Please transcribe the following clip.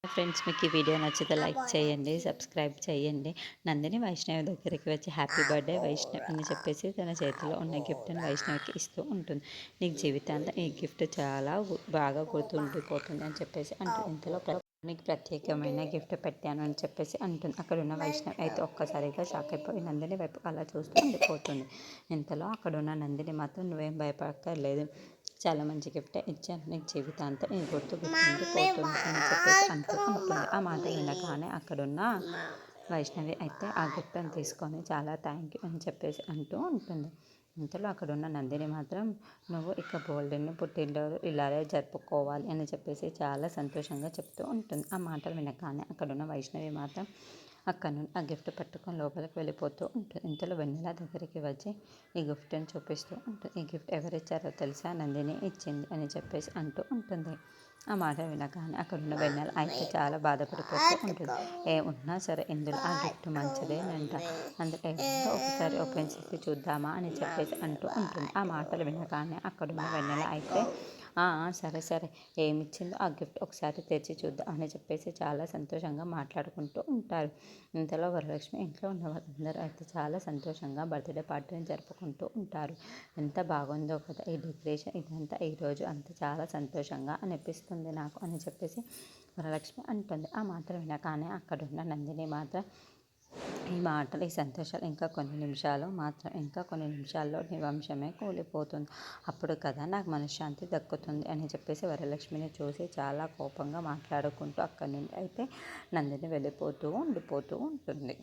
Friends, మీకు ఈ video నచ్చితే లైక్ చేయండి, సబ్స్క్రైబ్ చేయండి. నందిని వైష్ణవి దగ్గరికి వచ్చి హ్యాపీ బర్త్డే వైష్ణవి అని చెప్పేసి తన చేతిలో ఉన్న గిఫ్ట్ని వైష్ణవికి ఇస్తూ ఉంటుంది. నీకు జీవితాంతం ఈ గిఫ్ట్ చాలా బాగా గుర్తుండిపోతుంది అని చెప్పేసి అంటుంది. ఇంతలో నీకు ప్రత్యేకమైన గిఫ్ట్ పెట్టాను అని చెప్పేసి అంటుంది. అక్కడ ఉన్న వైష్ణవి అయితే ఒక్కసారిగా షాక్ అయిపోయి నందిని వైపు అలా చూస్తూ ఉండిపోతుంది. ఇంతలో అక్కడ ఉన్న నందిని మాత్రం నువ్వేం భయపడక్కర్లేదు, చాలా మంచి గిఫ్టే ఇచ్చాను, నీకు జీవితాంతం ఈ గుర్తుండిపోతుంది అని చెప్పేసి అంటూ ఉంటుంది. ఆ మాట వినగానే అక్కడున్న వైష్ణవి అయితే ఆ గిఫ్ట్ని తీసుకొని చాలా థ్యాంక్ యూ అని చెప్పేసి అంటూ ఉంటుంది. ఇంతలో అక్కడున్న నందిని మాత్రం నువ్వు ఇక బోల్డెన్ని పుట్టినరోజు ఇలాగే జరుపుకోవాలి అని చెప్పేసి చాలా సంతోషంగా చెప్తూ ఉంటుంది. ఆ మాటలు వినగానే అక్కడున్న వైష్ణవి మాత్రం అక్కడి నుండి ఆ గిఫ్ట్ పట్టుకొని లోపలికి వెళ్ళిపోతూ ఉంటుంది. ఇంతలో వెన్నెల దగ్గరికి వచ్చి ఈ గిఫ్ట్ని చూపిస్తూ ఉంటుంది. ఈ గిఫ్ట్ ఎవరిచ్చారో తెలుసా, నందిని ఇచ్చింది అని చెప్పేసి అంటూ ఉంటుంది. ఆ మాట వినగానే అక్కడున్న వెన్నెల అయితే చాలా బాధపడిపోతూ ఉంటుంది. ఏమున్నా సరే ఇందులో ఆ గిఫ్ట్ మంచిదేనంట, అందుకే ఒకసారి ఓపెన్ చేసి చూద్దామా అని చెప్పేసి అంటూ ఉంటుంది. ఆ మాటలు వినగానే అక్కడున్న వెన్నెల అయితే సరే సరే, ఏమిచ్చిందో ఆ గిఫ్ట్ ఒకసారి తెచ్చి చూద్దాం అని చెప్పేసి చాలా సంతోషంగా మాట్లాడుకుంటూ ఉంటారు. ఇంతలో వరలక్ష్మి ఇంట్లో ఉన్న వాళ్ళందరూ అయితే చాలా సంతోషంగా బర్త్డే పార్టీని జరుపుకుంటూ ఉంటారు. ఎంత బాగుందో కదా ఈ డెకరేషన్, ఇదంతా ఈరోజు అంత చాలా సంతోషంగా అనిపిస్తుంది నాకు అని చెప్పేసి వరలక్ష్మి అంటుంది. ఆ మాటలు వినగానే అక్కడున్న నందిని మాత్రం ఈ మాటలు, ఈ సంతోషాలు ఇంకా కొన్ని నిమిషాల్లో నీ వంశమే కూలిపోతుంది, అప్పుడు కదా నాకు మనశ్శాంతి దక్కుతుంది అని చెప్పేసి వరలక్ష్మిని చూసి చాలా కోపంగా మాట్లాడుకుంటూ అక్కడి నుండి అయితే నందిని ఉండిపోతూ ఉంటుంది.